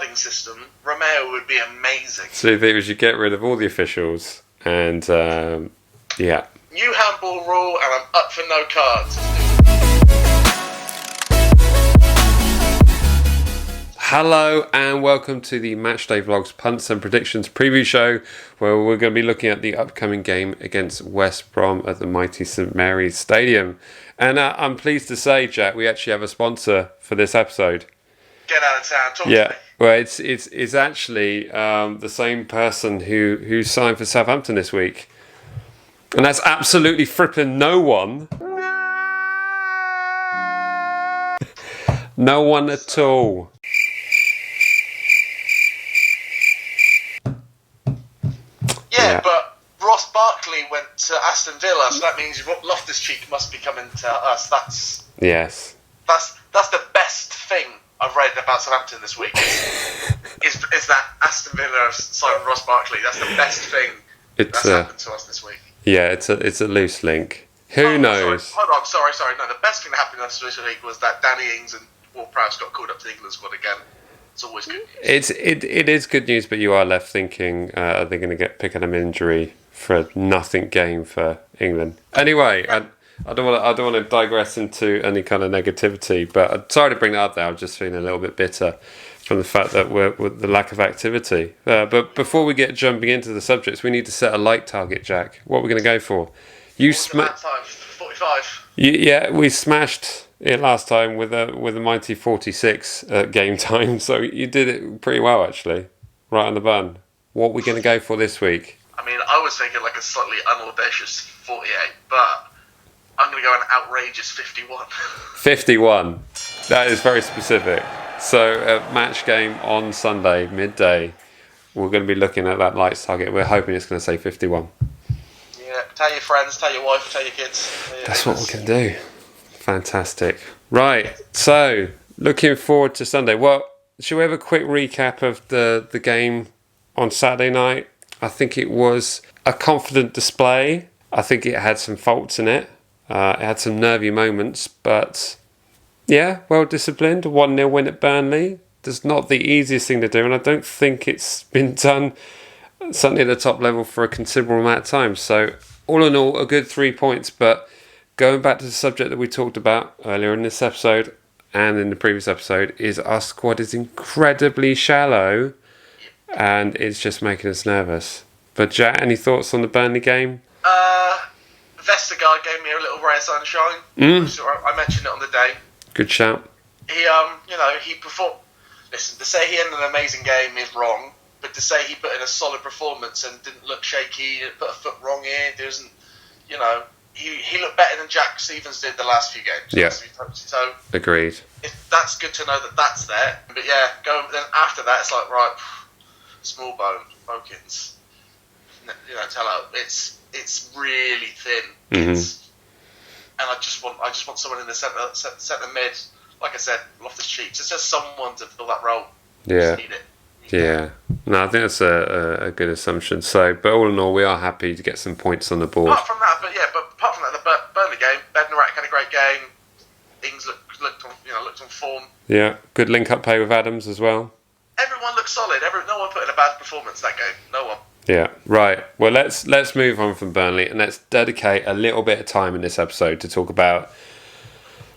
carding system, Romeo would be amazing. So you think we should get rid of all the officials and, yeah. New handball rule, and I'm up for no cards. Hello and welcome to the MatchDayVlogs Punts and Predictions preview show, where we're going to be looking at the upcoming game against West Brom at the mighty St Mary's Stadium. And I'm pleased to say, Jack, we actually have a sponsor for this episode. Get out of town, talk to me. Well, it's actually the same person who signed for Southampton this week. And that's absolutely fripping no one. No one at all. Yeah, but Ross Barkley went to Aston Villa, so that means Loftus-Cheek must be coming to us. That's the best thing I've read about Southampton this week. is that Aston Villa signed Ross Barkley? That's the best thing that's happened to us this week. Yeah, it's a loose link. Who knows? Hold on, sorry. No, the best thing that happened to us this week was that Danny Ings and Ward-Prowse got called up to the England squad again. It's always good news. It is good news, but you are left thinking, are they going to pick up an injury for a nothing game for England? Anyway, I don't want to digress into any kind of negativity, but I'm sorry to bring that up there. I'm just feeling a little bit bitter from the fact that we're with the lack of activity. But before we get jumping into the subjects, we need to set a like target, Jack. What are we going to go for? You smashed 45. Yeah, we smashed it last time with a mighty 46 at game time, so you did it pretty well actually, right on the bun. What are we going to go for this week? I mean, I was thinking like a slightly unaudacious 48, but I'm going to go an outrageous 51. 51. That is very specific. So a match game on Sunday midday, we're going to be looking at that lights target. We're hoping it's going to say 51. Yeah, tell your friends, tell your wife, tell your kids. That's what we can do. Fantastic. Right, so looking forward to Sunday. Well, should we have a quick recap of the game on Saturday night? I think it was a confident display. I think it had some faults in it. It had some nervy moments, but yeah, well disciplined. 1-0 win at Burnley. That's not the easiest thing to do, and I don't think it's been done certainly at the top level for a considerable amount of time. So all in all, a good 3 points, but going back to the subject that we talked about earlier in this episode and in the previous episode, is our squad is incredibly shallow and it's just making us nervous. But Jack, any thoughts on the Burnley game? Vestergaard gave me a little ray of sunshine. So I mentioned it on the day. Good shout. He performed. Listen, to say he had an amazing game is wrong, but to say he put in a solid performance and didn't look shaky, didn't put a foot wrong in, he looked better than Jack Stevens did the last few games. Yeah. So agreed. That's good to know that that's there. But yeah, then after that, it's like, right, small bone, Wilkins. Tell her it's really thin. Mm-hmm. And I just want someone in the centre mid. Like I said, Loftus-Cheek. It's just someone to fill that role. Yeah. Just need it. Yeah. No, I think that's a good assumption. So, but all in all, we are happy to get some points on the board. Apart from that, the Burnley game, Bednarek had a great game. Ings looked on form. Yeah, good link-up play with Adams as well. Everyone looked solid. No one put in a bad performance that game. No one. Yeah, right. Well, let's move on from Burnley and let's dedicate a little bit of time in this episode to talk about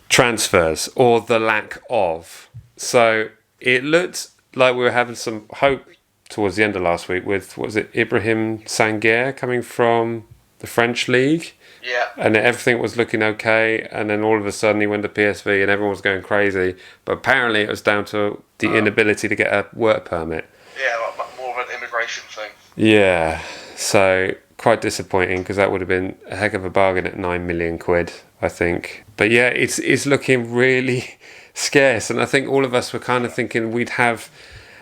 transfers or the lack of. So it looked like we were having some hope towards the end of last week with, what was it, Ibrahim Sanguer coming from the French league. Yeah. And everything was looking okay, and then all of a sudden he went to PSV and everyone was going crazy. But apparently it was down to the inability to get a work permit. Yeah, more of an immigration thing. Yeah, so quite disappointing because that would have been a heck of a bargain at 9 million quid, I think. But yeah, it's looking really scarce, and I think all of us were kind of thinking we'd have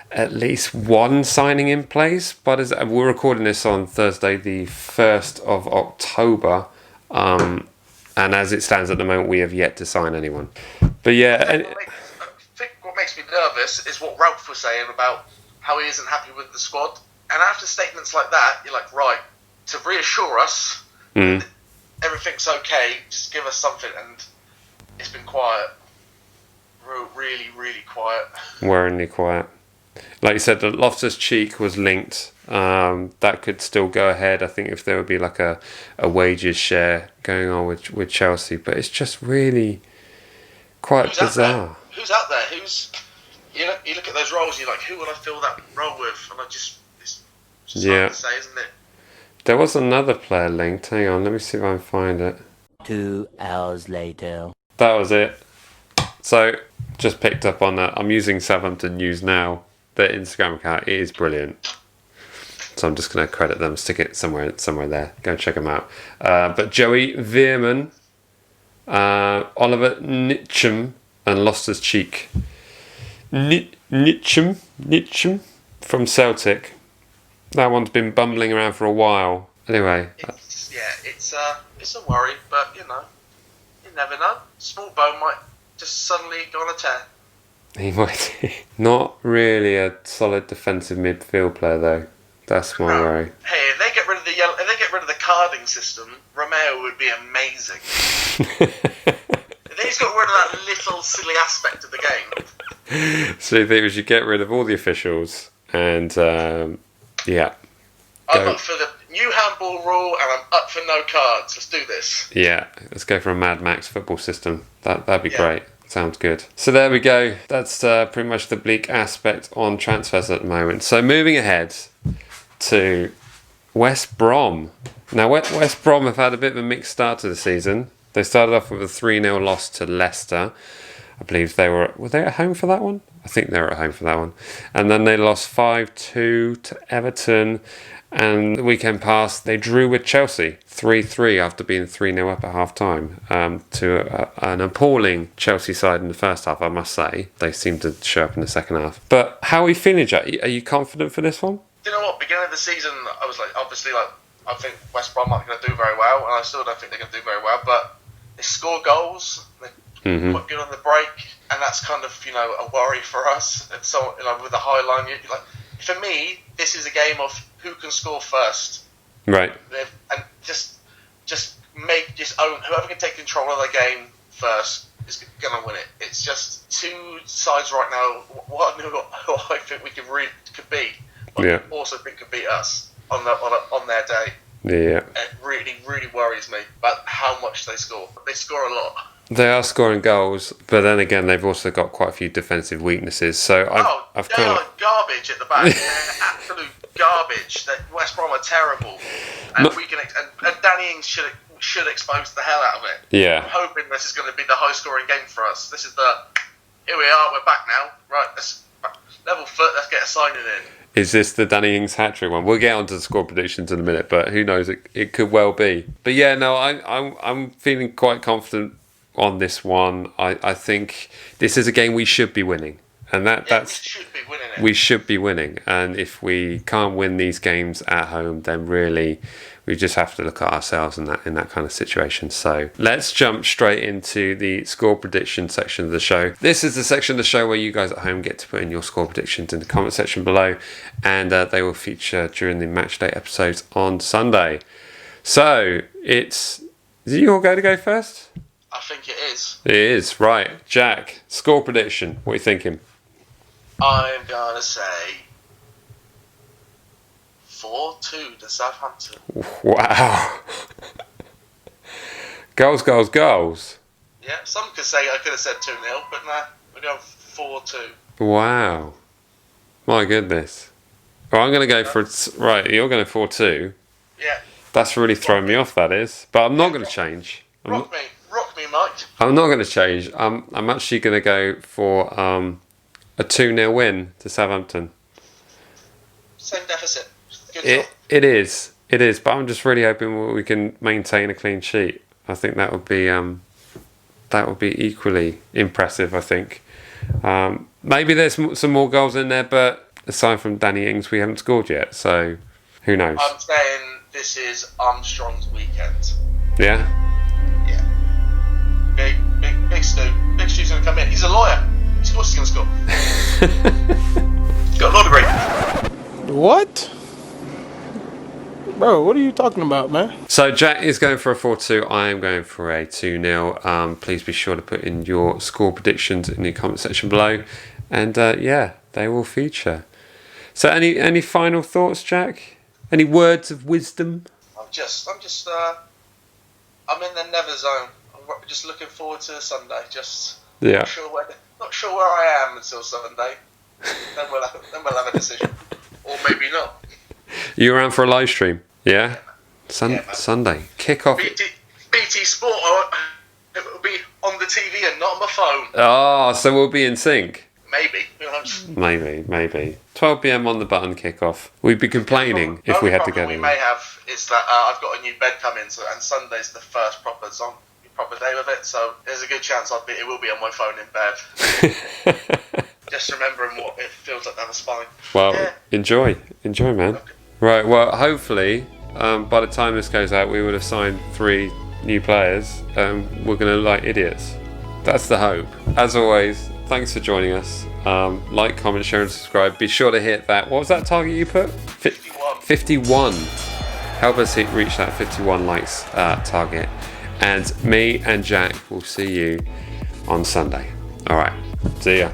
at least one signing in place. But we're recording this on Thursday, the 1st of October, and as it stands at the moment, we have yet to sign anyone. But yeah, I think what makes me nervous is what Ralph was saying about how he isn't happy with the squad. And after statements like that, you're like, right, to reassure us, everything's okay, just give us something. And it's been quiet. Really, really quiet. Worryingly quiet. Like you said, the Loftus-Cheek was linked. That could still go ahead. I think if there would be like a wages share going on with Chelsea, but it's just really quite bizarre. Who's out there? You look at those roles, you're like, who will I fill that role with? And it's just hard to say, isn't it? There was another player linked. Hang on, let me see if I can find it. 2 hours later. That was it. So, just picked up on that. I'm using Southampton News now. Their Instagram account, it is brilliant. So I'm just going to credit them, stick it somewhere there. Go and check them out. But Joey Veerman, Oliver Nitcham, and Loftus-Cheek. Nitcham from Celtic. That one's been bumbling around for a while. Anyway. It's a worry, but you never know. Small Bone might just suddenly go on a tear. He might. Not really a solid defensive midfield player though. That's my worry. Hey, if they get rid of the carding system, Romeo would be amazing. If they just got rid of that little silly aspect of the game. So you think we should get rid of all the officials and I'm up for the new handball rule and I'm up for no cards. Let's do this. Yeah, let's go for a Mad Max football system. That'd be great. Sounds good. So there we go. That's pretty much the bleak aspect on transfers at the moment. So moving ahead to West Brom. Now West Brom have had a bit of a mixed start to the season. They started off with a 3-0 loss to Leicester. I believe were they at home for that one? I think they were at home for that one. And then they lost 5-2 to Everton. And the weekend past, they drew with Chelsea 3-3 after being 3-0 up at half-time to an appalling Chelsea side in the first half, I must say. They seemed to show up in the second half. But how are you feeling, Jack? Are you confident for this one? You know what? Beginning of the season, I was like, obviously, I think West Brom aren't going to do very well, and I still don't think they're going to do very well, but they score goals, they're quite good on the break, and that's kind of, a worry for us. And so, with the high line, for me, this is a game of who can score first. Right. And just own whoever can take control of the game first is going to win it. It's just two sides right now. One who I think we could beat, but also think could beat us on their day. Yeah. It really, really worries me about how much they score. They score a lot. They are scoring goals, but then again, they've also got quite a few defensive weaknesses. So they are garbage at the back. They're absolute garbage. West Brom are terrible, and and Danny Ings should expose the hell out of it. Yeah. I'm hoping this is going to be the high-scoring game for us. This is here we are. We're back now. Right, let's level foot. Let's get a signing in. Is this the Danny Ings hat-trick one? We'll get on to the score predictions in a minute, but who knows? It could well be. But yeah, no, I'm feeling quite confident on this one. I think this is a game we should be winning, and that's we should be winning it. We should be winning, and if we can't win these games at home, then really we just have to look at ourselves in that kind of situation. So let's jump straight into the score prediction section of the show. This is the section of the show where you guys at home get to put in your score predictions in the comment section below, and they will feature during the Matchday episodes on Sunday. So is it your go first? I think it is. It is, right. Jack, score prediction. What are you thinking? I'm going to say 4-2 to Southampton. Wow. Goals. Yeah, some could say I could have said 2-0, but nah, we're going 4-2. Wow. My goodness. Well, I'm going to go for... Right, you're going 4-2. Yeah. That's really thrown me off, that is. But I'm not going to change. Rock me, Mike. I'm not going to change. I'm actually going to go for a 2-0 win to Southampton. Same deficit. Good job. It is, but I'm just really hoping we can maintain a clean sheet. I think that would be equally impressive. I think maybe there's some more goals in there, but aside from Danny Ings, we haven't scored yet. So who knows? I'm saying this is Armstrong's weekend. Yeah. Yeah. Big Stu. Big Stu's gonna come in. He's a lawyer. Of course he's gonna score. He's got a law degree. What? Bro, what are you talking about, man? So Jack is going for a 4-2. I am going for a 2-0. Please be sure to put in your score predictions in the comment section below. And They will feature. So any final thoughts, Jack? Any words of wisdom? I'm in the never zone. I'm just looking forward to Sunday. Not sure where I am until Sunday. Then we'll have a decision, or maybe not. You around for a live stream? Yeah. Sunday kick-off. BT Sport. It will be on the TV and not on my phone. Oh, so we'll be in sync. Maybe. Maybe. 12 p.m. on the button kickoff. We'd be complaining if we had to go. The only problem we may have is that I've got a new bed coming, and Sunday's the first proper day with it. So there's a good chance it will be on my phone in bed. Just remembering what it feels like down the spine. Well, enjoy, man. Okay. Right. Well, hopefully, by the time this goes out, we would have signed 3 new players. We're gonna look like idiots. That's the hope. As always, thanks for joining us. Like, comment, share, and subscribe. Be sure to hit that. What was that target you put? 51. Help us reach that 51 likes target. And me and Jack will see you on Sunday. All right. See ya.